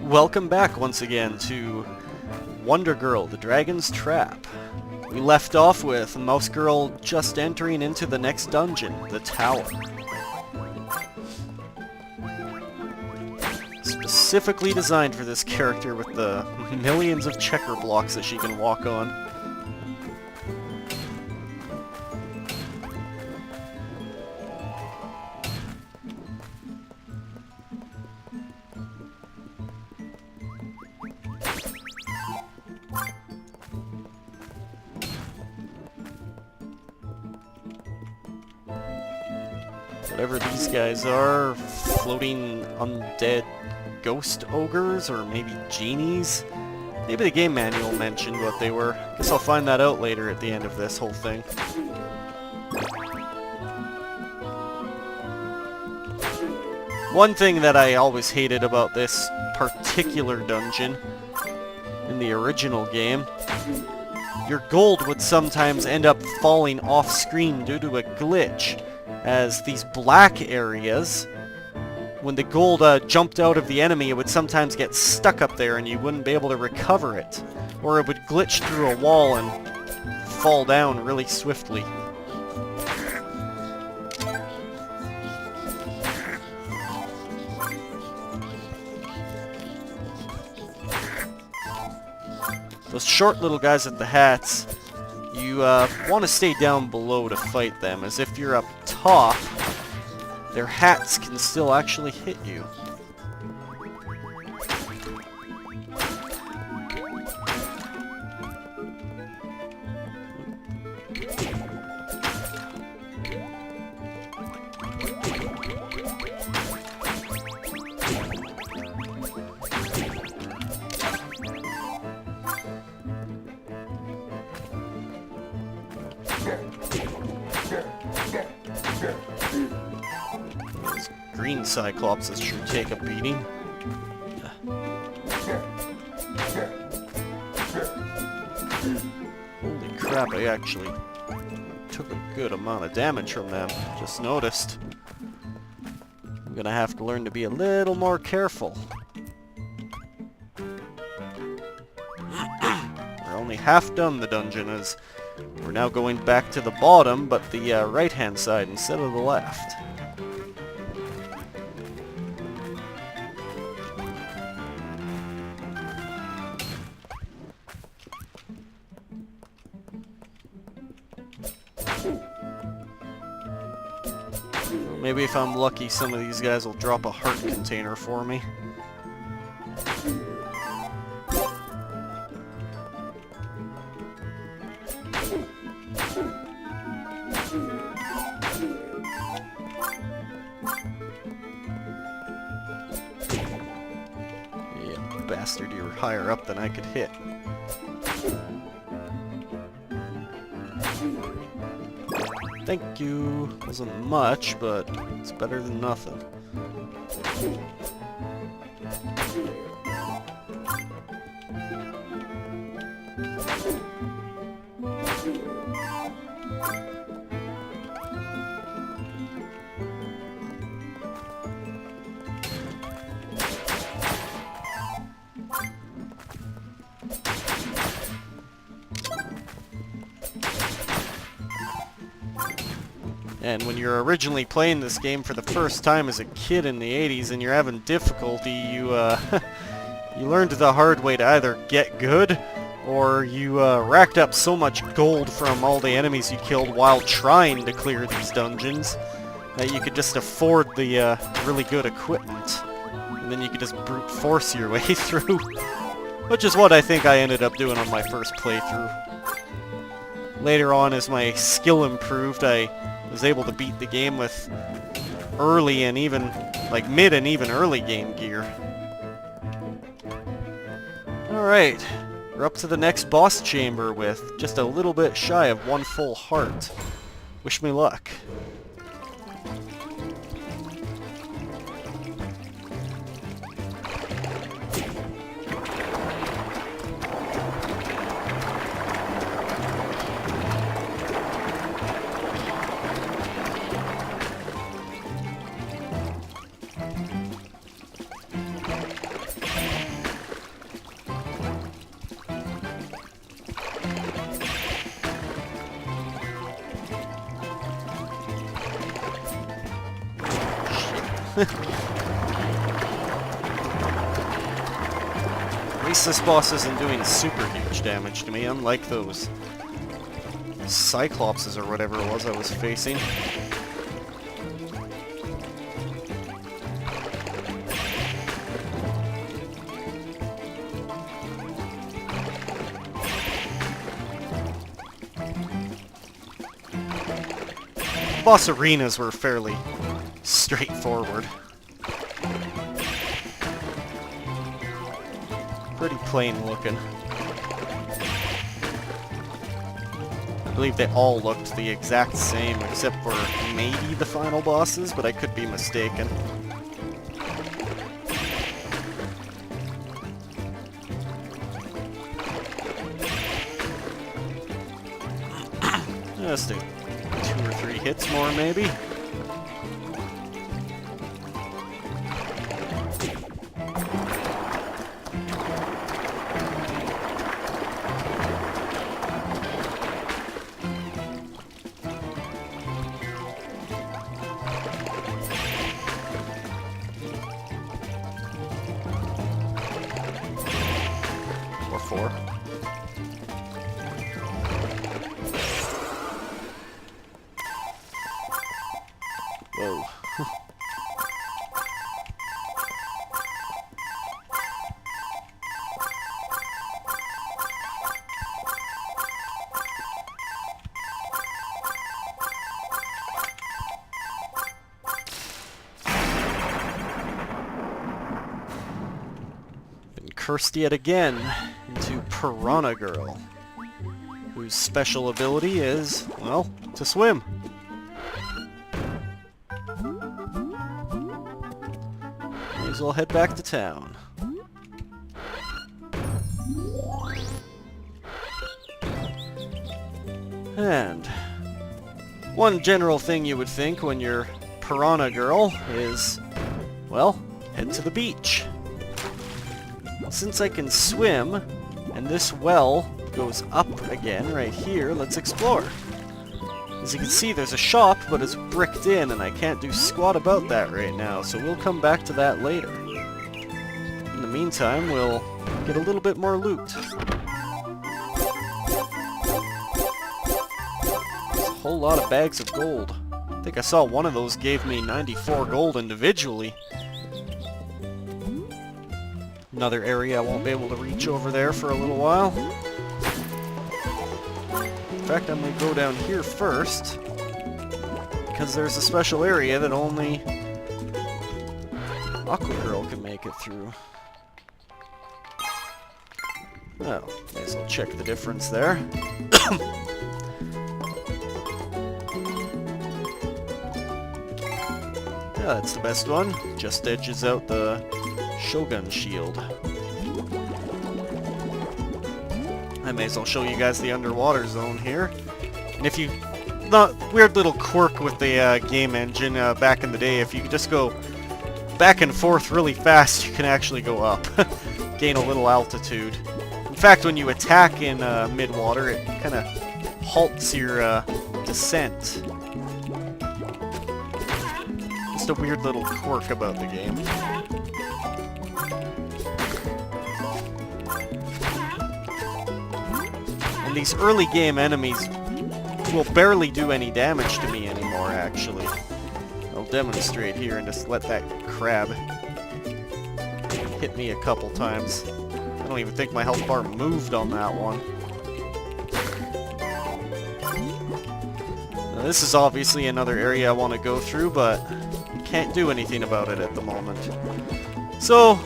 Welcome back once again to Wonder Girl, the Dragon's Trap. We left off with Mouse Girl just entering into the next dungeon, the tower. Specifically designed for this character with the millions of checker blocks that she can walk on. Whatever these guys are, floating undead ghost ogres, or maybe genies? Maybe the game manual mentioned what they were. Guess I'll find that out later at the end of this whole thing. One thing that I always hated about this particular dungeon in the original game, your gold would sometimes end up falling off screen due to a glitch, as these black areas, when the gold jumped out of the enemy, it would sometimes get stuck up there and you wouldn't be able to recover it. Or it would glitch through a wall and fall down really swiftly. Those short little guys with the hats, you want to stay down below to fight them, as if you're up top, their hats can still actually hit you. Those green Cyclopses should take a beating. Holy crap, I actually took a good amount of damage from them. Just noticed. I'm gonna have to learn to be a little more careful. We're only half done the dungeon, as we're now going back to the bottom, but the right-hand side instead of the left. Maybe if I'm lucky, some of these guys will drop a heart container for me. Yeah, bastard, you're higher up than I could hit. Thank you. Wasn't much, but it's better than nothing. And when you're originally playing this game for the first time as a kid in the 80s and you're having difficulty, you you learned the hard way to either get good, or you racked up so much gold from all the enemies you killed while trying to clear these dungeons that you could just afford the really good equipment. And then you could just brute force your way through. Which is what I think I ended up doing on my first playthrough. Later on, as my skill improved, I was able to beat the game with early and even, like, mid and even early game gear. Alright, we're up to the next boss chamber with just a little bit shy of one full heart. Wish me luck. At least this boss isn't doing super huge damage to me, unlike those Cyclopses or whatever it was I was facing. Boss arenas were fairly straightforward. Pretty plain looking. I believe they all looked the exact same except for maybe the final bosses, but I could be mistaken. Just 2 or 3 hits more, maybe. Or 4. Whoa. Been cursed yet again into Piranha Girl, whose special ability is, well, to swim. May as well head back to town. And one general thing you would think when you're Piranha Girl is, well, head to the beach. Since I can swim, and this well goes up again right here, let's explore. As you can see, there's a shop, but it's bricked in, and I can't do squat about that right now, so we'll come back to that later. In the meantime, we'll get a little bit more loot. There's a whole lot of bags of gold. I think I saw one of those gave me 94 gold individually. Another area I won't be able to reach over there for a little while. In fact, I'm going to go down here first, because there's a special area that only Aqua Girl can make it through. Oh, may as well check the difference there. Yeah, that's the best one. Just edges out the Shogun shield. I may as well show you guys the underwater zone here. And if you... the weird little quirk with the game engine back in the day, if you just go back and forth really fast, you can actually go up. Gain a little altitude. In fact, when you attack in mid-water, it kind of halts your descent. Just a weird little quirk about the game. These early game enemies will barely do any damage to me anymore, actually. I'll demonstrate here and just let that crab hit me a couple times. I don't even think my health bar moved on that one. Now, this is obviously another area I want to go through, but can't do anything about it at the moment. So,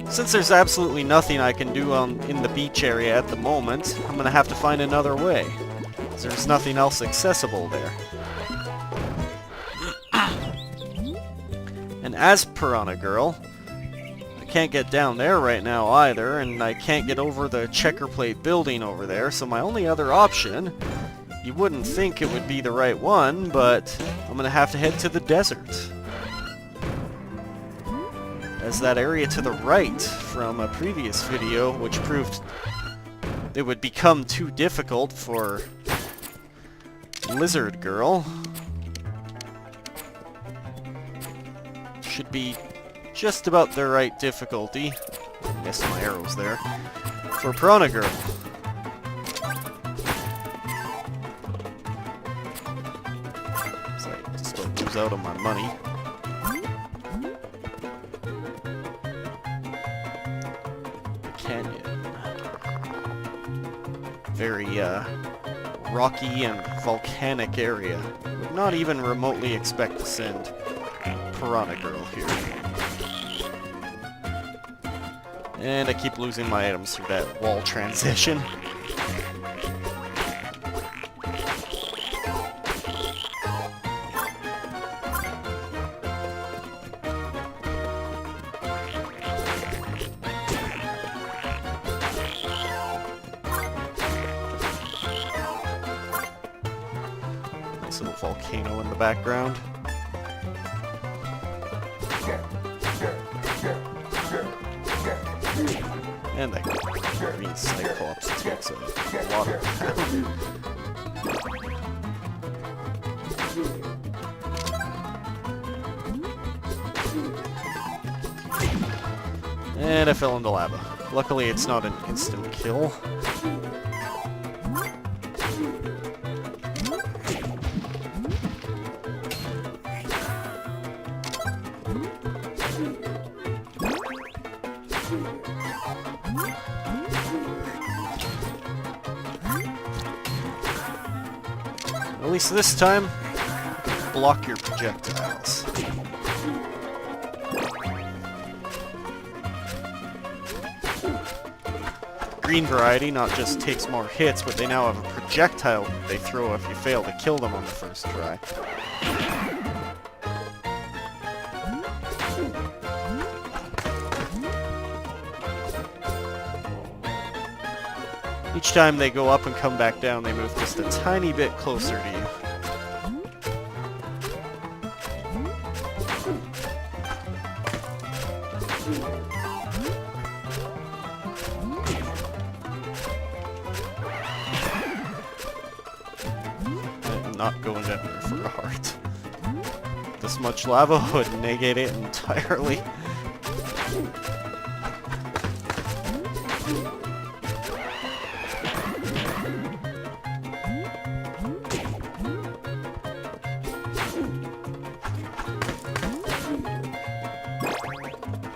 since there's absolutely nothing I can do in the beach area at the moment, I'm going to have to find another way. There's nothing else accessible there. And as Piranha Girl, I can't get down there right now either, and I can't get over the checker plate building over there, so my only other option, you wouldn't think it would be the right one, but I'm going to have to head to the desert. As that area to the right from a previous video, which proved it would become too difficult for Lizard Girl, should be just about the right difficulty. Missed my arrows there. For Piranha Girl. So I just don't lose out on my money. Canyon. Very, rocky and volcanic area. Would not even remotely expect to send Piranha Girl here. And I keep losing my items through that wall transition. Nice little volcano in the background. And that green Cyclops takes a lot of pound. And I fell into lava. Luckily it's not an instant kill. At least this time, block your projectiles. Green variety not just takes more hits, but they now have a projectile they throw if you fail to kill them on the first try. Each time they go up and come back down, they move just a tiny bit closer to you. I'm not going down there for a heart. This much lava would negate it entirely.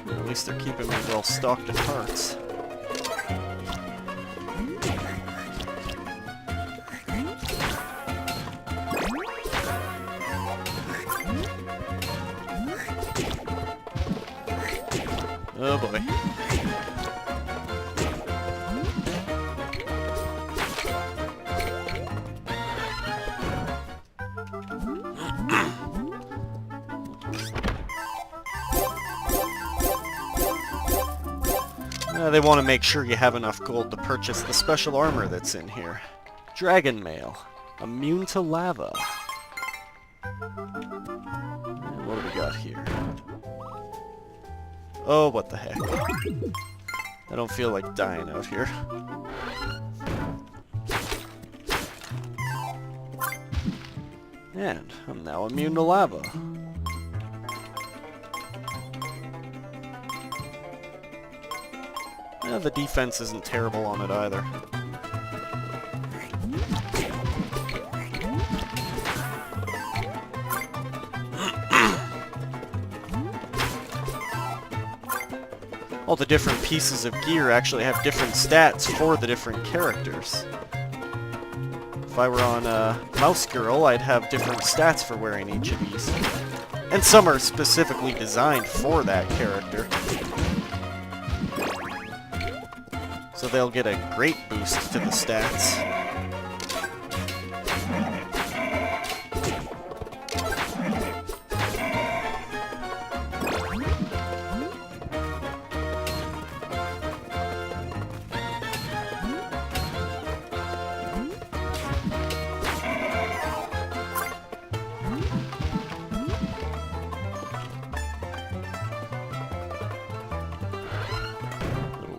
At least they're keeping me well stocked in hearts. Oh boy. They want to make sure you have enough gold to purchase the special armor that's in here. Dragon Mail. Immune to lava. And what do we got here? Oh, what the heck. I don't feel like dying out here. And I'm now immune to lava. Yeah, the defense isn't terrible on it either. All the different pieces of gear actually have different stats for the different characters. If I were on Mouse Girl, I'd have different stats for wearing each of these. And some are specifically designed for that character. So they'll get a great boost to the stats.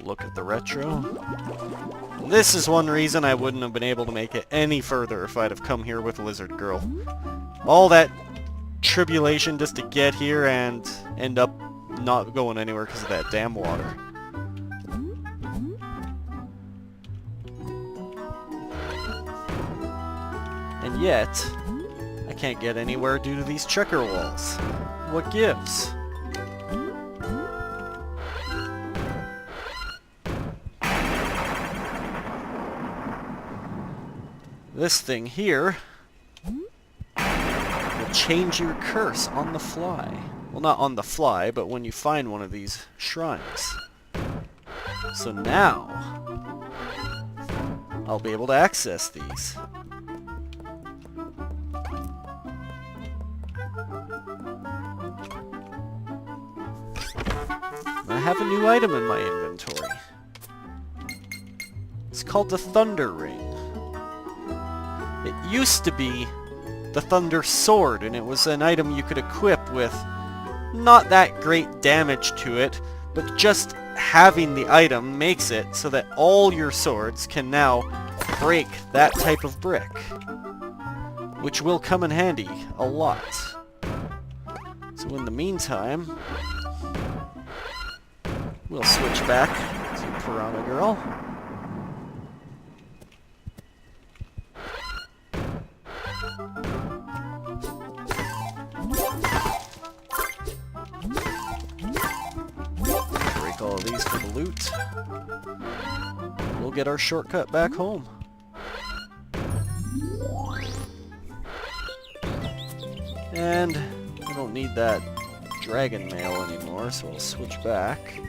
Look at the retro. This is one reason I wouldn't have been able to make it any further if I'd have come here with Lizard Girl. All that tribulation just to get here and end up not going anywhere because of that damn water. yet, I can't get anywhere due to these checker walls. What gives? This thing here will change your curse on the fly. Well, not on the fly, but when you find one of these shrines. So now, I'll be able to access these. I have a new item in my inventory. It's called the Thunder Ring. It used to be the Thunder Sword, and it was an item you could equip with not that great damage to it, but just having the item makes it so that all your swords can now break that type of brick, which will come in handy a lot. So in the meantime, we'll switch back to Piranha Girl. Break all of these for the loot. We'll get our shortcut back home. And I don't need that dragon mail anymore, so I'll switch back.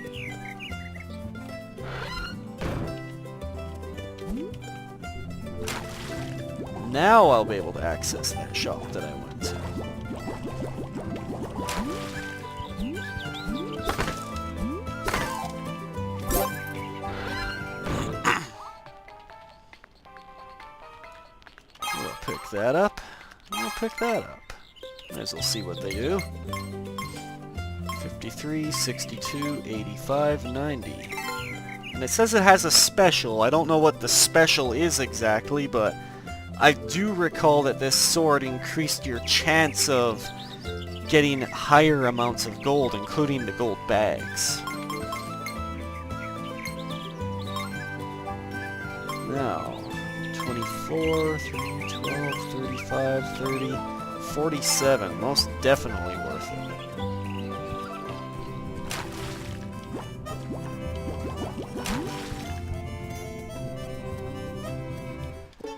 Now I'll be able to access that shop that I went to. We'll pick that up. We'll pick that up. Might as well see what they do. 53, 62, 85, 90. And it says it has a special. I don't know what the special is exactly, but I do recall that this sword increased your chance of getting higher amounts of gold, including the gold bags. Now, 24, 3, 12, 35, 30, 47. Most definitely worth it.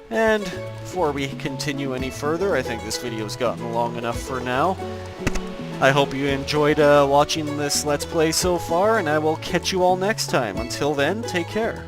And before we continue any further, I think this video's gotten long enough for now. I hope you enjoyed watching this Let's Play so far, and I will catch you all next time. Until then, take care.